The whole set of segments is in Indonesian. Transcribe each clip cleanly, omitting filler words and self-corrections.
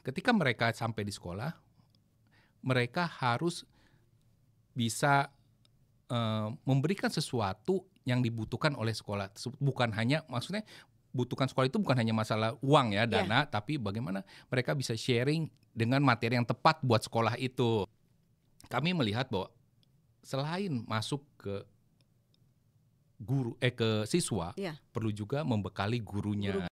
ketika mereka sampai di sekolah, mereka harus bisa memberikan sesuatu yang dibutuhkan oleh sekolah tersebut. Bukan hanya, maksudnya butuhkan sekolah itu bukan hanya masalah uang ya, Ya. dana, tapi bagaimana mereka bisa sharing dengan materi yang tepat buat sekolah itu. Kami melihat bahwa selain masuk ke ke siswa, Ya. perlu juga membekali gurunya.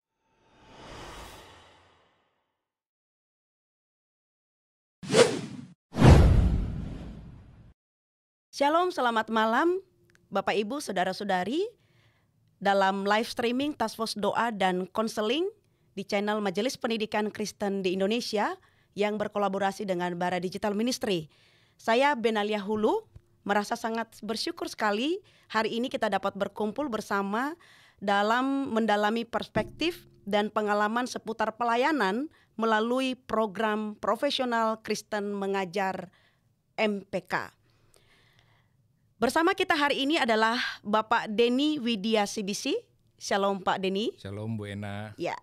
Shalom, selamat malam Bapak Ibu, Saudara-saudari. Dalam live streaming Task Force Doa dan Konseling di channel Majelis Pendidikan Kristen di Indonesia yang berkolaborasi dengan Bara Digital Ministry. Saya Benalia Hulu, merasa sangat bersyukur sekali hari ini kita dapat berkumpul bersama dalam mendalami perspektif dan pengalaman seputar pelayanan melalui program Profesional Kristen Mengajar MPK. Bersama kita hari ini adalah Bapak Denny Widya Sibisi. Shalom Pak Denny. Shalom Bu Ena. Ya,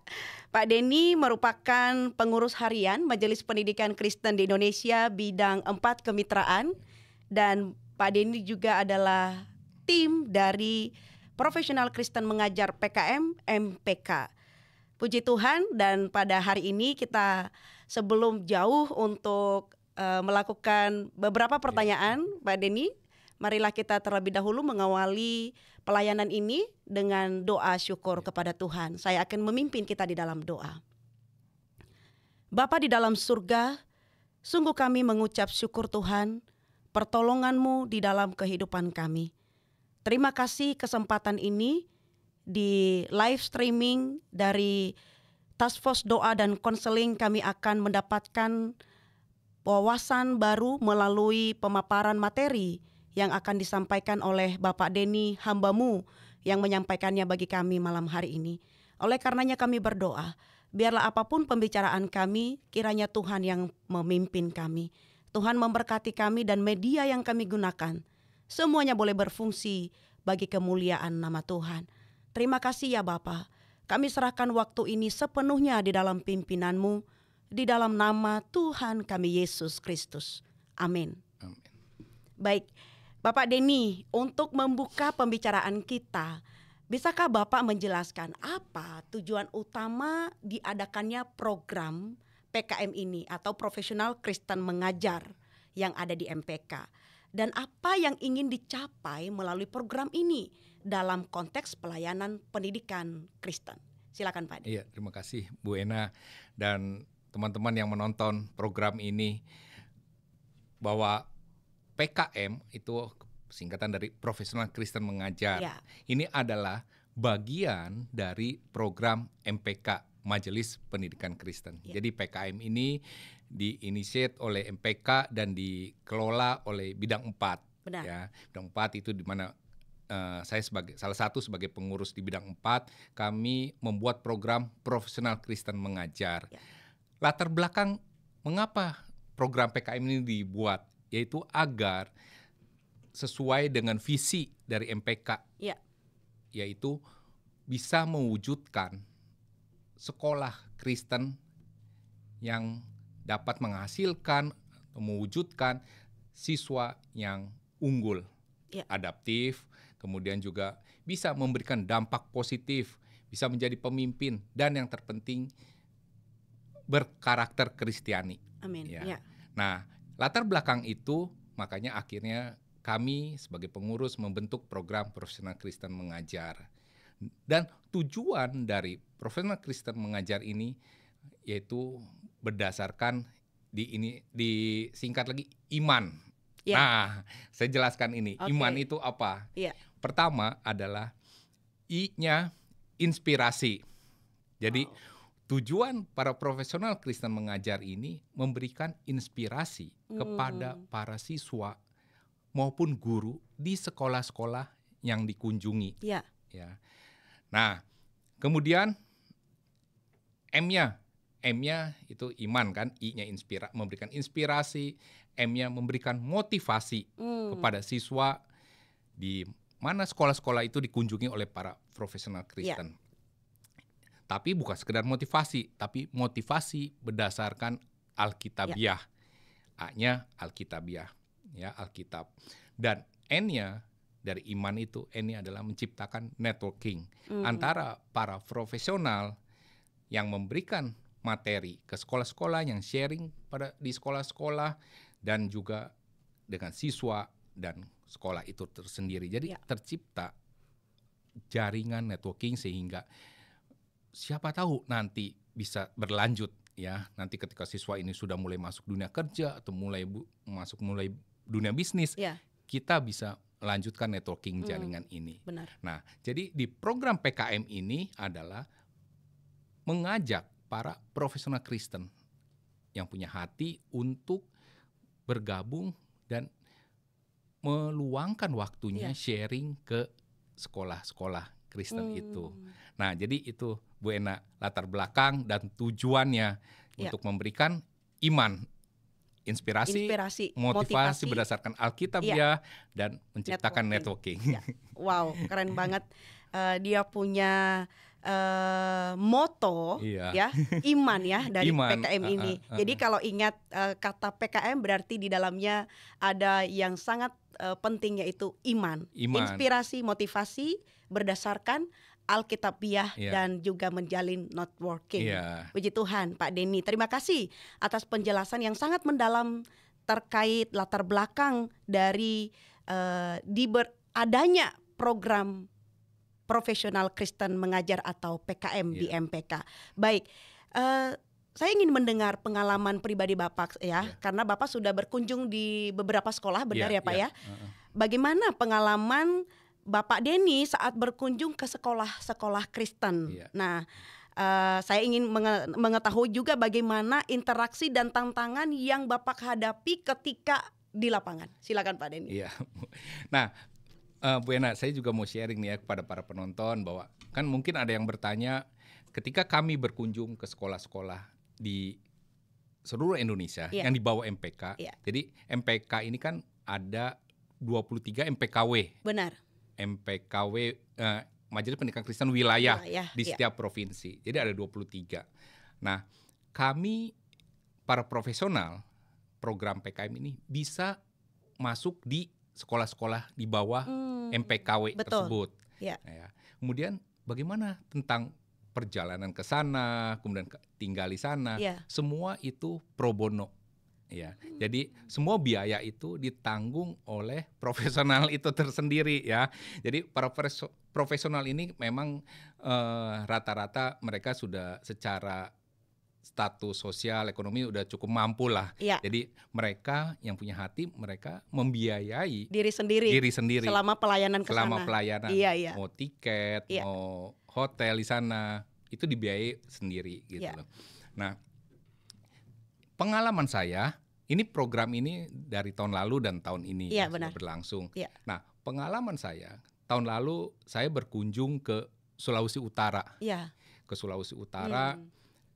Pak Denny merupakan pengurus harian Majelis Pendidikan Kristen di Indonesia bidang 4 kemitraan, dan Pak Denny juga adalah tim dari Profesional Kristen Mengajar PKM MPK. Puji Tuhan, dan pada hari ini kita sebelum jauh untuk melakukan beberapa pertanyaan, Pak Denny, marilah kita terlebih dahulu mengawali pelayanan ini dengan doa syukur kepada Tuhan. Saya akan memimpin kita di dalam doa. Bapa di dalam surga, sungguh kami mengucap syukur Tuhan, pertolongan-Mu di dalam kehidupan kami. Terima kasih kesempatan ini di live streaming dari Task Force Doa dan Konseling, kami akan mendapatkan wawasan baru melalui pemaparan materi yang akan disampaikan oleh Bapak Denny, hamba-Mu yang menyampaikannya bagi kami malam hari ini. Oleh karenanya kami berdoa, biarlah apapun pembicaraan kami, kiranya Tuhan yang memimpin kami. Tuhan memberkati kami dan media yang kami gunakan, semuanya boleh berfungsi bagi kemuliaan nama Tuhan. Terima kasih ya Bapa, kami serahkan waktu ini sepenuhnya di dalam pimpinan-Mu, di dalam nama Tuhan kami Yesus Kristus. Amin. Amin. Baik, Bapak Denny, untuk membuka pembicaraan kita, bisakah Bapak menjelaskan apa tujuan utama diadakannya program PKM ini atau Profesional Kristen Mengajar yang ada di MPK? Dan apa yang ingin dicapai melalui program ini dalam konteks pelayanan pendidikan Kristen? Silakan Pak Denny. Iya, terima kasih Bu Ena dan teman-teman yang menonton program ini, bahwa PKM itu singkatan dari Profesional Kristen Mengajar. Ya. Ini adalah bagian dari program MPK, Majelis Pendidikan Kristen. Ya. Jadi PKM ini diinisiat oleh MPK dan dikelola oleh bidang 4. Benar. Ya, bidang 4 itu di mana saya sebagai salah satu sebagai pengurus di bidang 4, kami membuat program Profesional Kristen Mengajar. Ya. Latar belakang mengapa program PKM ini dibuat, yaitu agar sesuai dengan visi dari MPK, Ya. yaitu bisa mewujudkan sekolah Kristen yang dapat menghasilkan atau mewujudkan siswa yang unggul, Ya. adaptif, kemudian juga bisa memberikan dampak positif, bisa menjadi pemimpin, dan yang terpenting berkarakter Kristiani. Amin. Ya. Ya. Nah, latar belakang itu makanya akhirnya kami sebagai pengurus membentuk program Profesional Kristen Mengajar. Dan tujuan dari Profesional Kristen Mengajar ini yaitu berdasarkan disingkat lagi iman. Ya. Nah, saya jelaskan ini. Oke. Iman itu apa? Ya. Pertama adalah I-nya inspirasi. Jadi tujuan para Profesional Kristen Mengajar ini memberikan inspirasi kepada para siswa maupun guru di sekolah-sekolah yang dikunjungi. Ya. Ya. Nah, kemudian M-nya itu iman kan, I-nya memberikan inspirasi, M-nya memberikan motivasi kepada siswa di mana sekolah-sekolah itu dikunjungi oleh para Profesional Kristen. Tapi bukan sekedar motivasi, tapi motivasi berdasarkan Alkitabiah. A-nya Alkitabiah, ya, Alkitab. Dan N-nya dari iman itu, N-nya adalah menciptakan networking antara para profesional yang memberikan materi ke sekolah-sekolah, yang sharing di sekolah-sekolah, dan juga dengan siswa dan sekolah itu tersendiri. Jadi tercipta jaringan networking sehingga siapa tahu nanti bisa berlanjut, ya. Nanti ketika siswa ini sudah mulai masuk dunia kerja atau mulai dunia bisnis, kita bisa lanjutkan networking jaringan ini. Benar. Nah, jadi di program PKM ini adalah mengajak para profesional Kristen yang punya hati untuk bergabung dan meluangkan waktunya sharing ke sekolah-sekolah Kristen itu. Nah, jadi itu Bu Ena latar belakang dan tujuannya untuk memberikan iman, inspirasi, motivasi berdasarkan Alkitabiah dan menciptakan networking. Wow, keren banget. Dia punya moto ya, iman ya, dari PKM ini. Jadi kalau ingat kata PKM berarti di dalamnya ada yang sangat penting, yaitu iman. Inspirasi, motivasi berdasarkan Alkitabiah dan juga menjalin networking. Puji Tuhan, Pak Denny. Terima kasih atas penjelasan yang sangat mendalam terkait latar belakang dari adanya program Profesional Kristen Mengajar atau PKM di MPK. Baik, saya ingin mendengar pengalaman pribadi Bapak ya, karena Bapak sudah berkunjung di beberapa sekolah, benar ya Pak ya? Bagaimana pengalaman Bapak Denny saat berkunjung ke sekolah-sekolah Kristen? Nah, saya ingin mengetahui juga bagaimana interaksi dan tantangan yang Bapak hadapi ketika di lapangan. Silakan Pak Denny. Nah, Bu Ena, saya juga mau sharing nih ya kepada para penonton bahwa kan mungkin ada yang bertanya ketika kami berkunjung ke sekolah-sekolah di seluruh Indonesia yang di bawah MPK. Jadi MPK ini kan ada 23 MPKW. Benar. MPKW Majelis Pendidikan Kristen wilayah di setiap provinsi. Jadi ada 23. Nah, kami para profesional program PKM ini bisa masuk di sekolah-sekolah di bawah MPKW tersebut. Kemudian bagaimana tentang perjalanan ke sana, kemudian tinggal di sana, semua itu pro bono. Jadi semua biaya itu ditanggung oleh profesional itu tersendiri ya. Jadi para profesional ini memang rata-rata mereka sudah secara status sosial ekonomi udah cukup mampu lah. Jadi mereka yang punya hati, mereka membiayai diri sendiri selama pelayanan ke sana. Mau tiket, mau hotel di sana, itu dibiayai sendiri gitu loh. Nah, pengalaman saya, ini program ini dari tahun lalu dan tahun ini sudah berlangsung. Nah, pengalaman saya, tahun lalu saya berkunjung ke Sulawesi Utara. Ke Sulawesi Utara,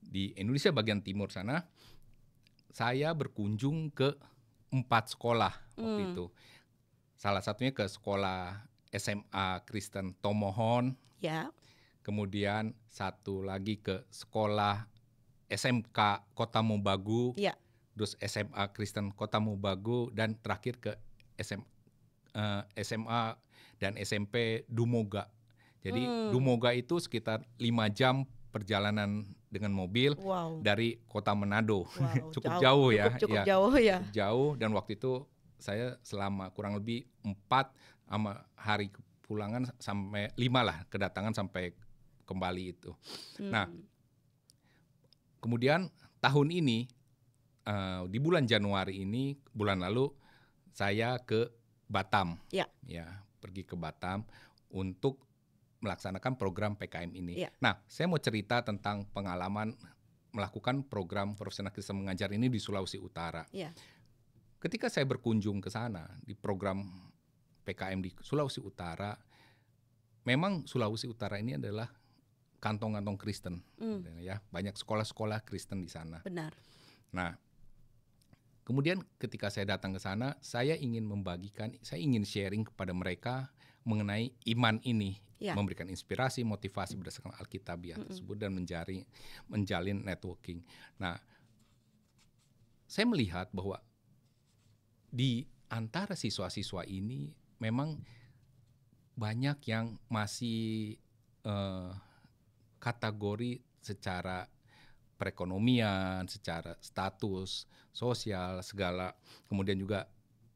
di Indonesia bagian timur sana, saya berkunjung ke 4 sekolah waktu itu. Salah satunya ke sekolah SMA Kristen Tomohon. Kemudian satu lagi ke sekolah SMK Kota Mobagu, terus SMA Kristen Kota Mobagu, dan terakhir ke SMA dan SMP Dumoga. Jadi Dumoga itu sekitar 5 jam perjalanan dengan mobil dari Kota Manado. Cukup jauh ya. Cukup jauh ya. Cukup jauh, dan waktu itu saya selama kurang lebih 4 sama hari kepulangan sampai 5 lah, kedatangan sampai kembali itu. Nah, kemudian tahun ini di bulan Januari ini, bulan lalu saya ke Batam. Pergi ke Batam untuk melaksanakan program PKM ini. Nah, saya mau cerita tentang pengalaman melakukan program Profesional Kristen Mengajar ini di Sulawesi Utara. Ketika saya berkunjung ke sana di program PKM di Sulawesi Utara, memang Sulawesi Utara ini adalah kantong-kantong Kristen, ya, banyak sekolah-sekolah Kristen di sana. Benar. Nah, kemudian ketika saya datang ke sana, saya ingin sharing kepada mereka mengenai iman ini, Ya. memberikan inspirasi, motivasi berdasarkan Alkitabiah tersebut dan menjalin networking. Nah, saya melihat bahwa di antara siswa-siswa ini memang banyak yang masih kategori secara perekonomian, secara status sosial segala, kemudian juga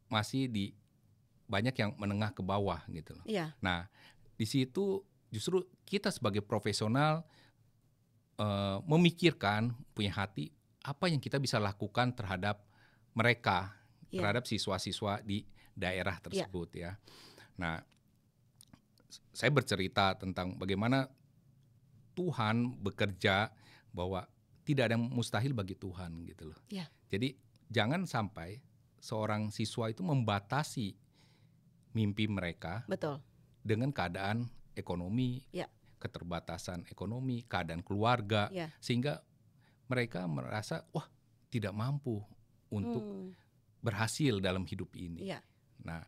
masih banyak yang menengah ke bawah gitu loh. Iya. Nah, di situ justru kita sebagai profesional memikirkan, punya hati apa yang kita bisa lakukan terhadap mereka, terhadap siswa-siswa di daerah tersebut ya. Nah, saya bercerita tentang bagaimana Tuhan bekerja, bahwa tidak ada yang mustahil bagi Tuhan gitu loh. Ya. Jadi jangan sampai seorang siswa itu membatasi mimpi mereka. Betul. Dengan keadaan ekonomi, keterbatasan ekonomi, keadaan keluarga, sehingga mereka merasa wah tidak mampu untuk berhasil dalam hidup ini. Nah,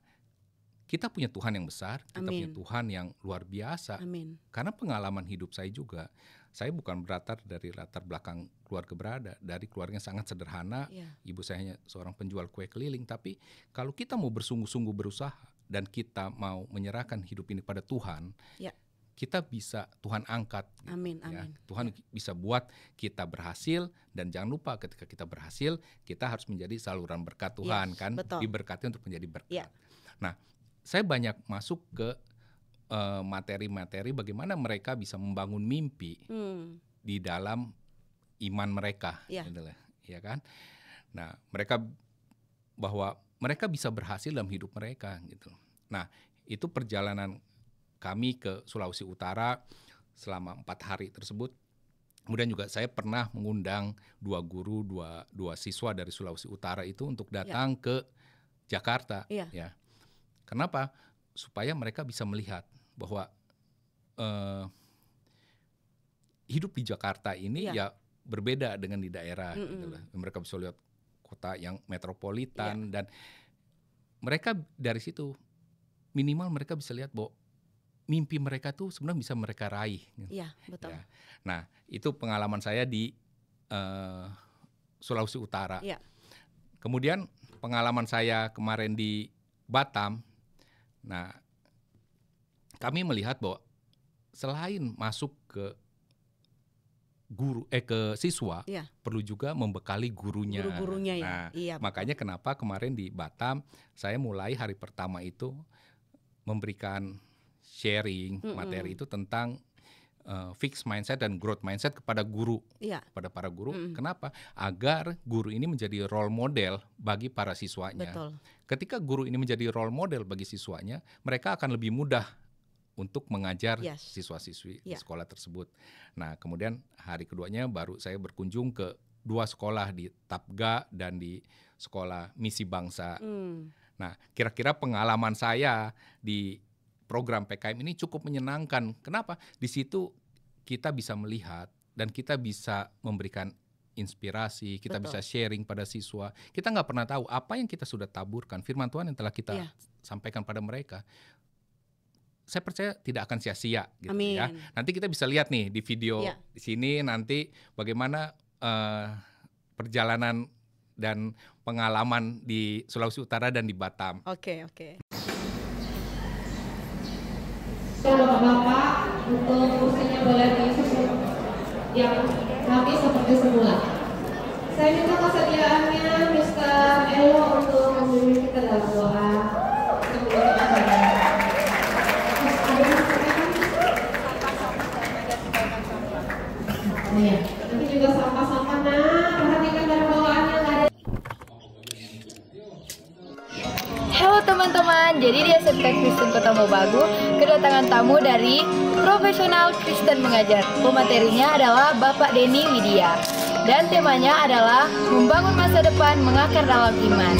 kita punya Tuhan yang besar, kita punya Tuhan yang luar biasa. Karena pengalaman hidup saya juga, saya bukan dari latar belakang keluarga berada, dari keluarga yang sangat sederhana. Ibu saya hanya seorang penjual kue keliling, tapi kalau kita mau bersungguh-sungguh berusaha dan kita mau menyerahkan hidup ini pada Tuhan, kita bisa Tuhan angkat. Gitu, ya. Tuhan bisa buat kita berhasil, dan jangan lupa ketika kita berhasil, kita harus menjadi saluran berkat Tuhan, kan? Betul. Diberkati untuk menjadi berkat. Nah, saya banyak masuk ke materi-materi bagaimana mereka bisa membangun mimpi di dalam iman mereka, gitu lah, ya kan? Nah, bahwa mereka bisa berhasil dalam hidup mereka, gitu. Nah, itu perjalanan kami ke Sulawesi Utara selama 4 hari tersebut. Kemudian juga saya pernah mengundang 2 guru, dua siswa dari Sulawesi Utara itu untuk datang ke Jakarta, ya. Kenapa? Supaya mereka bisa melihat bahwa hidup di Jakarta ini ya berbeda dengan di daerah. Gitu lah. Mereka bisa lihat kota yang metropolitan, dan mereka dari situ minimal mereka bisa lihat bahwa mimpi mereka tuh sebenarnya bisa mereka raih. Iya, betul. Ya. Nah, itu pengalaman saya di Sulawesi Utara. Kemudian pengalaman saya kemarin di Batam. Nah, kami melihat bahwa selain masuk ke siswa, perlu juga membekali gurunya. Guru-gurunya ya. Nah, makanya kenapa kemarin di Batam saya mulai hari pertama itu memberikan sharing materi itu tentang fixed mindset dan growth mindset kepada guru, kepada para guru. Kenapa? Agar guru ini menjadi role model bagi para siswanya. Betul. Ketika guru ini menjadi role model bagi siswanya, mereka akan lebih mudah untuk mengajar siswa-siswi di sekolah tersebut. Nah, kemudian hari keduanya baru saya berkunjung ke 2 sekolah, di Tapga dan di sekolah Misi Bangsa. Nah, kira-kira pengalaman saya di program PKM ini cukup menyenangkan. Kenapa? Di situ kita bisa melihat dan kita bisa memberikan inspirasi, kita bisa sharing pada siswa. Kita nggak pernah tahu apa yang kita sudah taburkan, firman Tuhan yang telah kita sampaikan pada mereka. Saya percaya tidak akan sia-sia gitu. Ya. Nanti kita bisa lihat nih di video di sini nanti bagaimana perjalanan dan pengalaman di Sulawesi Utara dan di Batam. Oke. Bapak-bapak, untuk kursinya boleh disusun yang rapi seperti semula. Saya minta kesediaannya Mr. Elo untuk memimpin kita dalam doa sebelum acara. Nanti juga sampah-sampah, perhatikan dalam bawaannya nggak ada. Halo teman-teman, jadi di SMK Kristen Kota Mobagu kedatangan tamu dari Profesional Kristen Mengajar. Pematerinya adalah Bapak Denny Widya dan temanya adalah membangun masa depan mengakar dalam iman.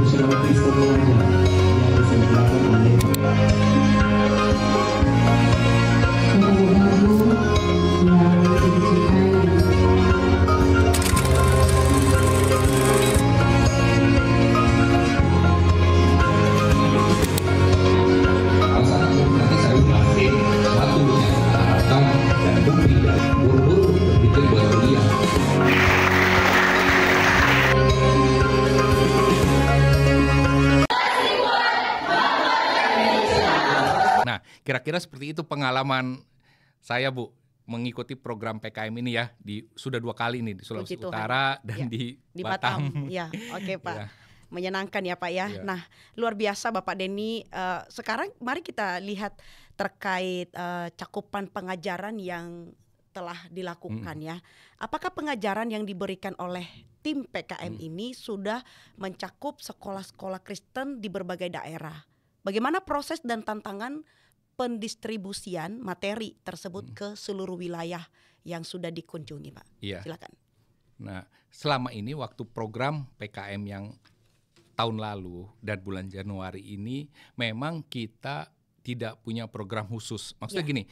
Yang dicintai kira-kira seperti itu pengalaman saya, Bu, mengikuti program PKM ini ya. Sudah 2 kali nih di Sulawesi Puji Tuhan. Utara dan Ya, di di Batam. Batam. Ya, oke Pak. Ya. Menyenangkan ya Pak ya. Iya. Nah, luar biasa Bapak Denny. Sekarang mari kita lihat terkait cakupan pengajaran yang telah dilakukan ya. Apakah pengajaran yang diberikan oleh tim PKM ini sudah mencakup sekolah-sekolah Kristen di berbagai daerah? Bagaimana proses dan tantangan pendistribusian materi tersebut ke seluruh wilayah yang sudah dikunjungi, Pak? Iya. Silakan. Nah, selama ini waktu program PKM yang tahun lalu dan bulan Januari ini memang kita tidak punya program khusus. Maksudnya Ya. gini,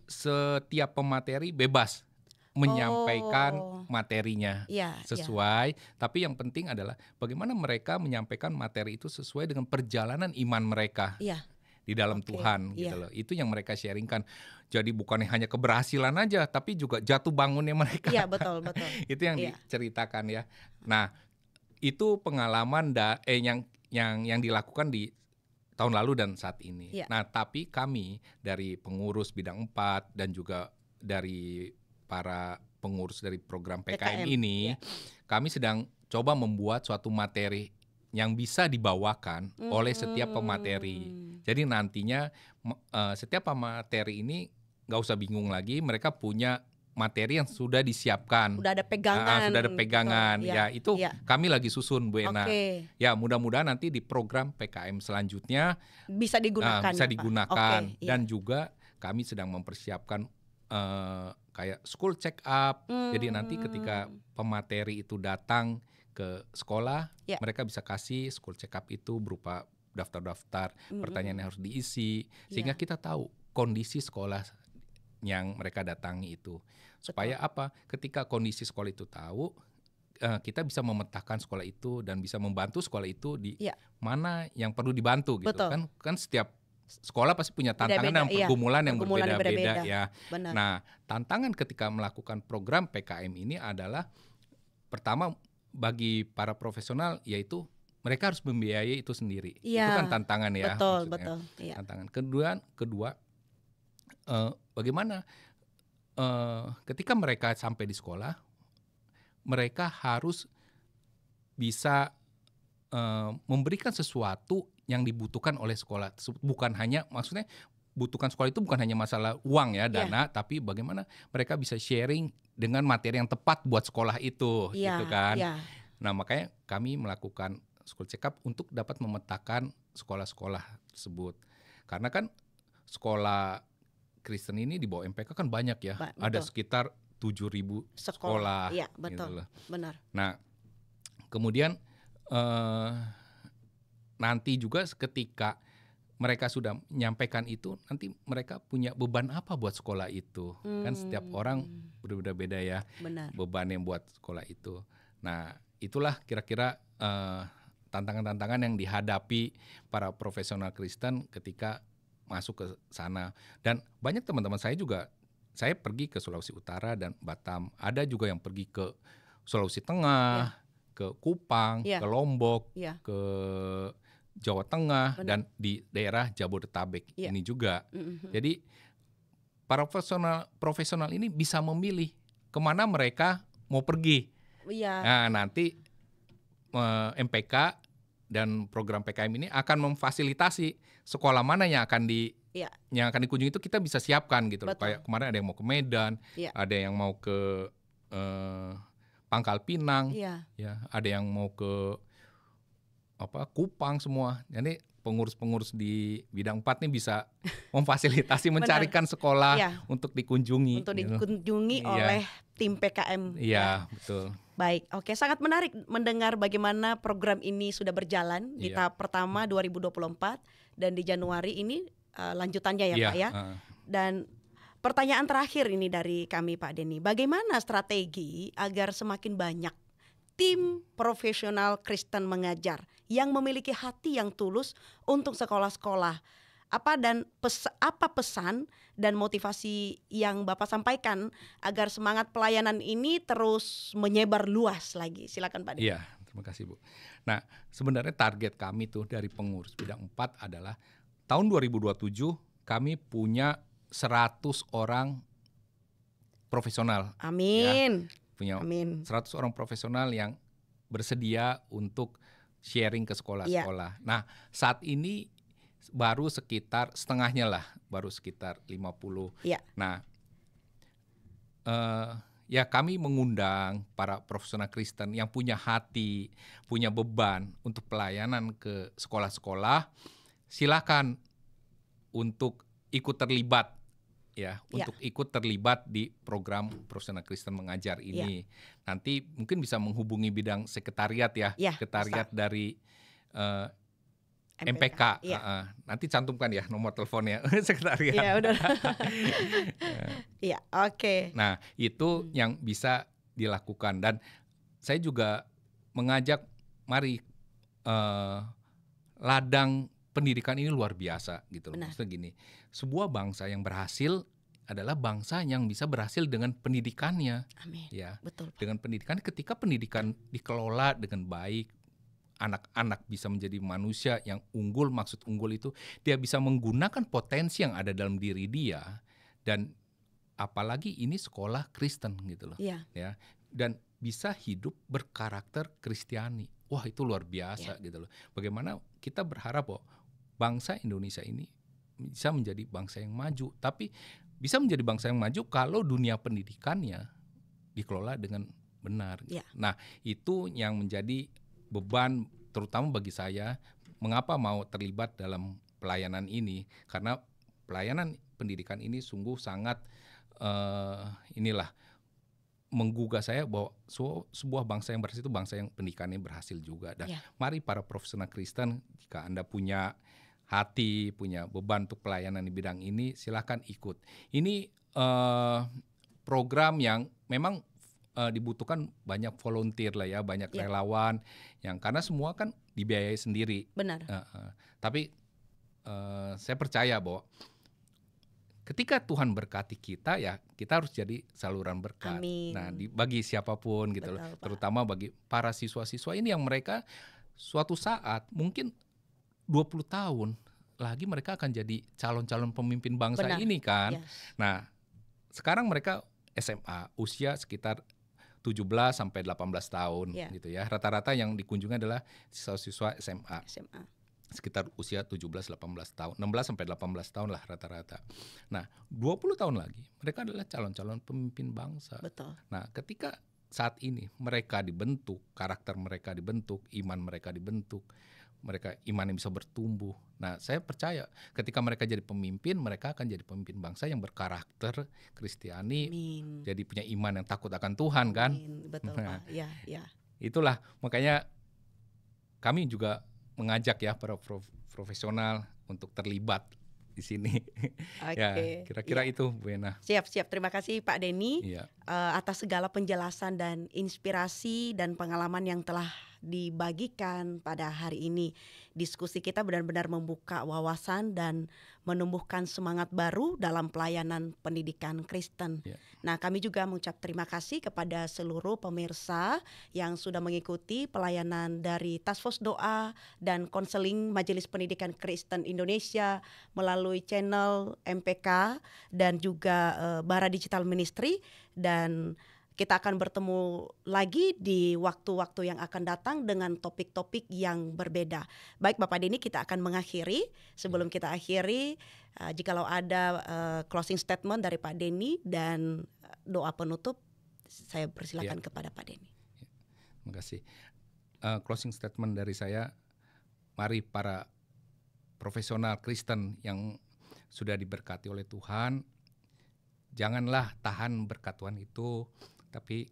setiap pemateri bebas menyampaikan materinya Iya, sesuai, tapi yang penting adalah bagaimana mereka menyampaikan materi itu sesuai dengan perjalanan iman mereka Iya. di dalam Oke, Tuhan iya. gitu loh. Itu yang mereka sharingkan. Jadi bukan hanya keberhasilan aja, tapi juga jatuh bangunnya mereka. Iya, betul, betul. Itu yang Iya. diceritakan ya. Nah, itu pengalaman yang dilakukan di tahun lalu dan saat ini. Iya. Nah, tapi kami dari pengurus bidang 4 dan juga dari para pengurus dari program PKM ini, iya. kami sedang coba membuat suatu materi yang bisa dibawakan oleh setiap pemateri. Jadi nantinya setiap pemateri ini nggak usah bingung lagi, mereka punya materi yang sudah disiapkan. Udah ada pegangan. Sudah ada pegangan. Gitu. Ya, itu Iya. kami lagi susun, Bu Ena. Oke. Ya, mudah-mudahan nanti di program PKM selanjutnya Bisa digunakan. bisa ya, Pak? digunakan. Oke, iya. Dan juga kami sedang mempersiapkan kayak school check up. Jadi nanti ketika pemateri itu datang ke sekolah, Ya. mereka bisa kasih school check up itu berupa daftar-daftar pertanyaan yang harus diisi, sehingga kita tahu kondisi sekolah yang mereka datangi itu. Supaya apa? Ketika kondisi sekolah itu tahu, kita bisa memetakan sekolah itu dan bisa membantu sekolah itu di Ya. mana yang perlu dibantu gitu. Betul. Kan setiap sekolah pasti punya tantangan Beda-beda, dan iya. pergumulan yang Pergumulan yang berbeda-beda berbeda. ya. Benar. Nah, tantangan ketika melakukan program PKM ini adalah pertama bagi para profesional yaitu mereka harus membiayai itu sendiri. Iya. Itu kan tantangan ya. Betul, maksudnya. betul. Iya. Tantangan kedua bagaimana ketika mereka sampai di sekolah, mereka harus bisa memberikan sesuatu yang dibutuhkan oleh sekolah. Bukan hanya, maksudnya butuhkan sekolah itu bukan hanya masalah uang ya, dana, tapi bagaimana mereka bisa sharing dengan materi yang tepat buat sekolah itu, Iya, gitu kan. iya. Nah, makanya kami melakukan school check up untuk dapat memetakan sekolah-sekolah tersebut. Karena kan sekolah Kristen ini di bawah MPK kan banyak ya. Ada betul. sekitar 7.000 sekolah. Iya, gitu betul. loh. Benar. Nah, kemudian nanti juga ketika mereka sudah menyampaikan itu, nanti mereka punya beban apa buat sekolah itu. Kan setiap orang berbeda-beda ya, Benar. beban yang buat sekolah itu. Nah, itulah kira-kira tantangan-tantangan yang dihadapi para profesional Kristen ketika masuk ke sana. Dan banyak teman-teman saya juga, saya pergi ke Sulawesi Utara dan Batam. Ada juga yang pergi ke Sulawesi Tengah, ke Kupang, ke Lombok, ke Jawa Tengah, dan di daerah Jabodetabek ini juga. Jadi para profesional ini bisa memilih kemana mereka mau pergi. Nah, nanti MPK dan program PKM ini akan memfasilitasi sekolah mana yang akan dikunjungi itu kita bisa siapkan gitu loh. Kayak kemarin ada yang mau ke Medan, ada yang mau ke Pangkal Pinang, ya, ada yang mau ke Kupang semua. Jadi pengurus-pengurus di bidang 4 nih bisa memfasilitasi mencarikan sekolah untuk dikunjungi. Untuk dikunjungi oleh tim PKM. Iya, betul. Baik, oke, sangat menarik mendengar bagaimana program ini sudah berjalan di tahap pertama 2024 dan di Januari ini lanjutannya ya Pak ya. Dan pertanyaan terakhir ini dari kami Pak Denny, bagaimana strategi agar semakin banyak tim profesional Kristen mengajar yang memiliki hati yang tulus untuk sekolah-sekolah? Apa pesan dan motivasi yang Bapak sampaikan agar semangat pelayanan ini terus menyebar luas lagi? Silakan Pak Denny. Iya, terima kasih Bu. Nah, sebenarnya target kami tuh dari pengurus bidang 4 adalah tahun 2027 kami punya 100 orang profesional. Amin. Punya Amin. 100 orang profesional yang bersedia untuk sharing ke sekolah-sekolah. Nah, saat ini baru sekitar setengahnya lah, baru sekitar 50. Iya. Nah, ya kami mengundang para profesional Kristen yang punya hati, punya beban untuk pelayanan ke sekolah-sekolah. Silakan untuk ikut terlibat untuk ikut terlibat di program profesional Kristen mengajar ini. Nanti mungkin bisa menghubungi bidang sekretariat sekretariat bisa. dari MPK. Nanti cantumkan ya nomor teleponnya sekretariat. Iya, udah. Iya, oke. Nah, itu yang bisa dilakukan, dan saya juga mengajak mari ladang pendidikan ini luar biasa gitu loh. Maksudnya gini, sebuah bangsa yang berhasil adalah bangsa yang bisa berhasil dengan pendidikannya. Amin. Ya. Betul, Pak. Dengan pendidikan, ketika pendidikan dikelola dengan baik, anak-anak bisa menjadi manusia yang unggul. Maksud unggul itu dia bisa menggunakan potensi yang ada dalam diri dia, dan apalagi ini sekolah Kristen gitu loh. Ya. Dan bisa hidup berkarakter Kristiani. Wah, itu luar biasa gitu loh. Bagaimana kita berharap bangsa Indonesia ini bisa menjadi bangsa yang maju, tapi bisa menjadi bangsa yang maju kalau dunia pendidikannya dikelola dengan benar. Nah, itu yang menjadi beban terutama bagi saya, mengapa mau terlibat dalam pelayanan ini, karena pelayanan pendidikan ini sungguh sangat menggugah saya bahwa sebuah bangsa yang berhasil itu bangsa yang pendidikannya berhasil juga. Dan mari para profesional Kristen, jika Anda punya hati, punya beban untuk pelayanan di bidang ini, silakan ikut. Ini program yang memang dibutuhkan banyak volunteer lah ya, banyak relawan yang karena semua kan dibiayai sendiri. Benar. Tapi saya percaya bahwa ketika Tuhan berkati kita, ya kita harus jadi saluran berkat. Amin. Nah, bagi siapapun gitu loh, terutama bagi para siswa-siswa ini yang mereka suatu saat mungkin 20 tahun lagi mereka akan jadi calon-calon pemimpin bangsa ini kan. Nah, sekarang mereka SMA, usia sekitar 17 sampai 18 tahun gitu ya. Rata-rata yang dikunjungi adalah siswa-siswa SMA. Sekitar usia 17-18 tahun, 16 sampai 18 tahun lah rata-rata. Nah, 20 tahun lagi mereka adalah calon-calon pemimpin bangsa. Betul. Nah, ketika saat ini mereka dibentuk, karakter mereka dibentuk, iman mereka dibentuk, mereka iman yang bisa bertumbuh. Nah, saya percaya ketika mereka jadi pemimpin, mereka akan jadi pemimpin bangsa yang berkarakter Kristiani. Amin. Jadi punya iman yang takut akan Tuhan kan. Betul, Pak. Ya. Itulah makanya kami juga mengajak ya para profesional untuk terlibat di sini. Ya, kira-kira itu Bu Ena. Siap. Terima kasih Pak Denny atas segala penjelasan dan inspirasi dan pengalaman yang telah dibagikan pada hari ini. Diskusi kita benar-benar membuka wawasan dan menumbuhkan semangat baru dalam pelayanan pendidikan Kristen. Nah, kami juga mengucap terima kasih kepada seluruh pemirsa yang sudah mengikuti pelayanan dari Task Force Doa dan Konseling Majelis Pendidikan Kristen Indonesia melalui channel MPK dan juga Bara Digital Ministry, dan kita akan bertemu lagi di waktu-waktu yang akan datang dengan topik-topik yang berbeda. Baik Bapak Denny, kita akan mengakhiri. Sebelum kita akhiri, jikalau ada closing statement dari Pak Denny dan doa penutup, saya persilakan kepada Pak Denny. Terima kasih. Closing statement dari saya, mari para profesional Kristen yang sudah diberkati oleh Tuhan, janganlah tahan berkat Tuhan itu, tapi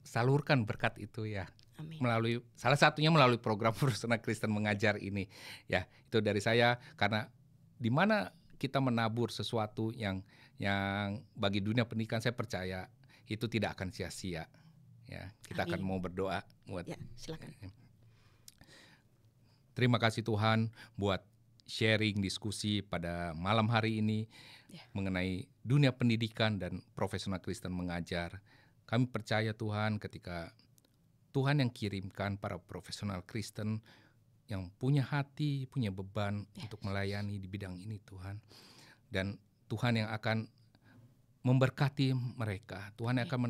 salurkan berkat itu ya. Amin. Salah satunya melalui program profesional Kristen mengajar ini. Ya, itu dari saya, karena di mana kita menabur sesuatu yang bagi dunia pendidikan, saya percaya itu tidak akan sia-sia. Ya, kita akan mau berdoa buat. Ya, silakan. Terima kasih Tuhan buat sharing diskusi pada malam hari ini mengenai dunia pendidikan dan profesional Kristen mengajar. Kami percaya Tuhan, ketika Tuhan yang kirimkan para profesional Kristen yang punya hati, punya beban untuk melayani di bidang ini Tuhan. Dan Tuhan yang akan memberkati mereka. Tuhan yang akan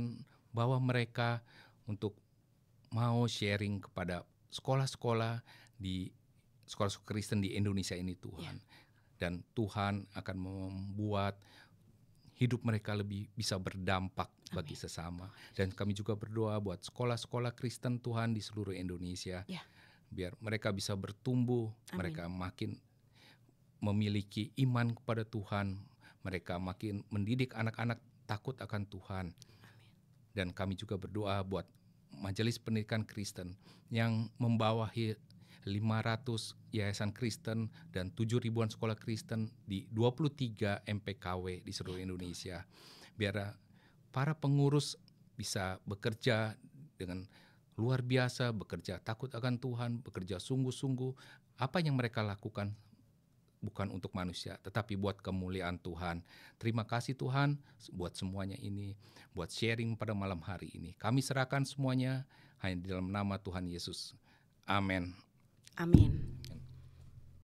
membawa mereka untuk mau sharing kepada sekolah-sekolah Kristen di Indonesia ini, Tuhan. Dan Tuhan akan membuat hidup mereka lebih bisa berdampak bagi sesama. Dan kami juga berdoa buat sekolah-sekolah Kristen, Tuhan, di seluruh Indonesia. Biar mereka bisa bertumbuh, mereka makin memiliki iman kepada Tuhan, mereka makin mendidik anak-anak takut akan Tuhan. Dan kami juga berdoa buat Majelis Pendidikan Kristen yang membawahi 500 yayasan Kristen dan 7.000-an sekolah Kristen di 23 MPKW di seluruh Indonesia. Biar para pengurus bisa bekerja dengan luar biasa, bekerja takut akan Tuhan, bekerja sungguh-sungguh. Apa yang mereka lakukan bukan untuk manusia, tetapi buat kemuliaan Tuhan. Terima kasih Tuhan buat semuanya ini, buat sharing pada malam hari ini. Kami serahkan semuanya hanya di dalam nama Tuhan Yesus. Amin. Amin.